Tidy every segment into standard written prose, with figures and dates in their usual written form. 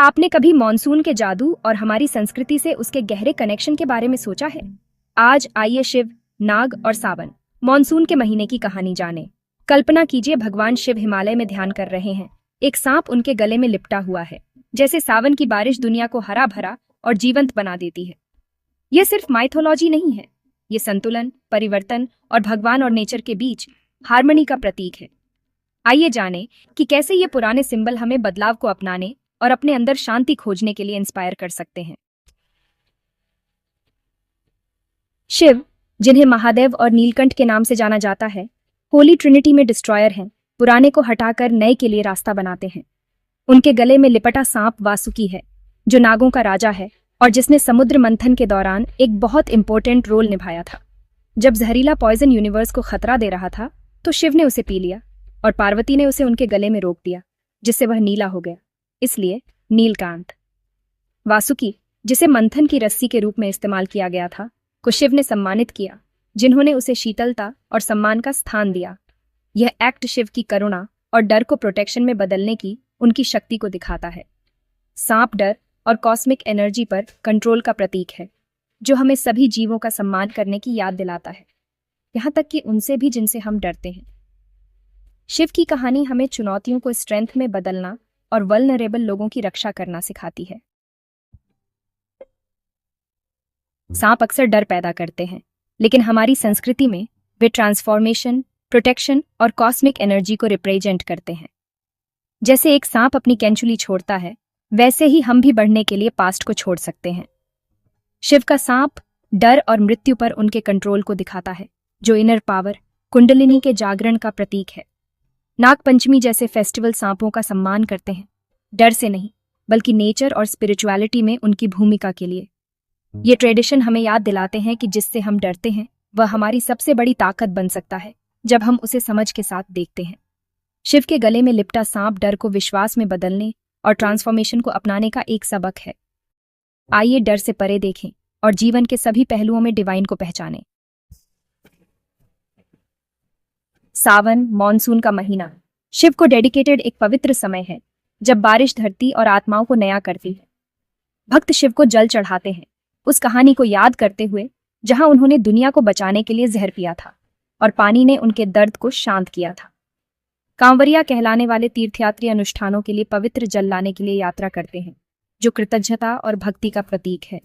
आपने कभी मॉनसून के जादू और हमारी संस्कृति से उसके गहरे कनेक्शन के बारे में सोचा है? आज आइए शिव, नाग और सावन, मॉनसून के महीने की कहानी जाने। कल्पना कीजिए, भगवान शिव हिमालय में ध्यान कर रहे हैं। एक सांप उनके गले में लिपटा हुआ है। जैसे सावन की बारिश दुनिया को हरा भरा और जीवंत बना देती है। यह सिर्फ माइथोलॉजी नहीं है, ये संतुलन, परिवर्तन और भगवान और नेचर के बीच हार्मनी का प्रतीक है। आइए जानें कि कैसे ये पुराने सिंबल हमें बदलाव को अपनाने और अपने अंदर शांति खोजने के लिए इंस्पायर कर सकते हैं। शिव, जिन्हें महादेव और नीलकंठ के नाम से जाना जाता है, होली ट्रिनिटी में डिस्ट्रॉयर हैं। पुराने को हटाकर नए के लिए रास्ता बनाते हैं। उनके गले में लिपटा सांप वासुकी है, जो नागों का राजा है और जिसने समुद्र मंथन के दौरान एक बहुत इंपॉर्टेंट रोल निभाया था। जब जहरीला पॉइजन यूनिवर्स को खतरा दे रहा था, तो शिव ने उसे पी लिया और पार्वती ने उसे उनके गले में रोक दिया, जिससे वह नीला हो गया, इसलिए नीलकांत। वासुकी, जिसे मंथन की रस्सी के रूप में इस्तेमाल किया गया था, को शिव ने सम्मानित किया, जिन्होंने उसे शीतलता और सम्मान का स्थान दिया। यह एक्ट शिव की करुणा और डर को प्रोटेक्शन में बदलने की उनकी शक्ति को दिखाता है। सांप डर और कॉस्मिक एनर्जी पर कंट्रोल का प्रतीक है, जो हमें सभी जीवों का सम्मान करने की याद दिलाता है, यहाँ तक कि उनसे भी जिनसे हम डरते हैं। शिव की कहानी हमें चुनौतियों को स्ट्रेंथ में बदलना और वल्नरेबल लोगों की रक्षा करना सिखाती है। सांप अक्सर डर पैदा करते हैं, लेकिन हमारी संस्कृति में वे ट्रांसफॉर्मेशन, प्रोटेक्शन और कॉस्मिक एनर्जी को रिप्रेजेंट करते हैं। जैसे एक सांप अपनी कैंचुली छोड़ता है, वैसे ही हम भी बढ़ने के लिए पास्ट को छोड़ सकते हैं। शिव का सांप डर और मृत्यु पर उनके कंट्रोल को दिखाता है, जो इनर पावर, कुंडलिनी के जागरण का प्रतीक है। नाग पंचमी जैसे फेस्टिवल सांपों का सम्मान करते हैं, डर से नहीं, बल्कि नेचर और स्पिरिचुअलिटी में उनकी भूमिका के लिए। ये ट्रेडिशन हमें याद दिलाते हैं कि जिससे हम डरते हैं, वह हमारी सबसे बड़ी ताकत बन सकता है, जब हम उसे समझ के साथ देखते हैं। शिव के गले में लिपटा सांप डर को विश्वास में बदलने और ट्रांसफॉर्मेशन को अपनाने का एक सबक है। आइए डर से परे देखें और जीवन के सभी पहलुओं में डिवाइन को पहचानें। सावन, मॉनसून का महीना, शिव को डेडिकेटेड एक पवित्र समय है, जब बारिश धरती और आत्माओं को नया करती है। भक्त शिव को जल चढ़ाते हैं, उस कहानी को याद करते हुए जहां उन्होंने दुनिया को बचाने के लिए जहर पिया था और पानी ने उनके दर्द को शांत किया था। कांवरिया कहलाने वाले तीर्थयात्री अनुष्ठानों के लिए पवित्र जल लाने के लिए यात्रा करते हैं, जो कृतज्ञता और भक्ति का प्रतीक है।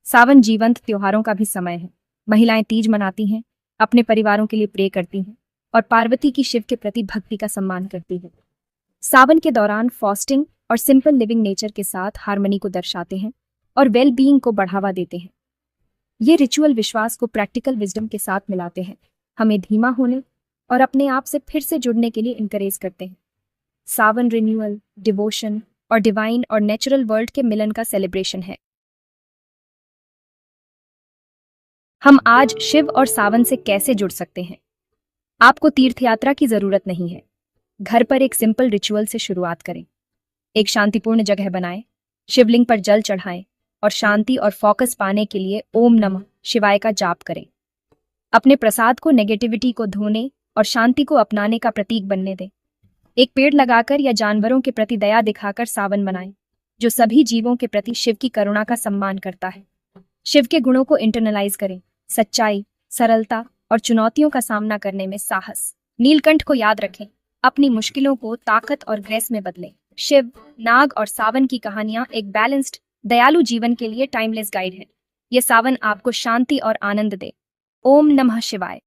सावन जीवंत त्योहारों का भी समय है। महिलाएं तीज मनाती हैं, अपने परिवारों के लिए प्रे करती हैं और पार्वती की शिव के प्रति भक्ति का सम्मान करती हैं। सावन के दौरान फास्टिंग और सिंपल लिविंग नेचर के साथ हार्मनी को दर्शाते हैं और वेल बीइंग को बढ़ावा देते हैं। ये रिचुअल विश्वास को प्रैक्टिकल विजडम के साथ मिलाते हैं, हमें धीमा होने और अपने आप से फिर से जुड़ने के लिए इनकरेज करते हैं। सावन रिन्यूअल, डिवोशन और डिवाइन और नेचुरल वर्ल्ड के मिलन का सेलिब्रेशन है। हम आज शिव और सावन से कैसे जुड़ सकते हैं? आपको तीर्थयात्रा की जरूरत नहीं है। घर पर एक सिंपल रिचुअल से शुरुआत करें। एक शांतिपूर्ण जगह बनाएं, शिवलिंग पर जल चढ़ाएं और शांति और फोकस पाने के लिए ओम नमः शिवाय का जाप करें। अपने प्रसाद को नेगेटिविटी को धोने और शांति को अपनाने का प्रतीक बनने दें। एक पेड़ लगाकर या जानवरों के प्रति दया दिखाकर सावन मनाएं, जो सभी जीवों के प्रति शिव की करुणा का सम्मान करता है। शिव के गुणों को इंटरनलाइज करें, सच्चाई, सरलता और चुनौतियों का सामना करने में साहस। नीलकंठ को याद रखें, अपनी मुश्किलों को ताकत और ग्रेस में बदलें। शिव, नाग और सावन की कहानियां एक बैलेंस्ड, दयालु जीवन के लिए टाइमलेस गाइड है। ये सावन आपको शांति और आनंद दे। ओम नमः शिवाय।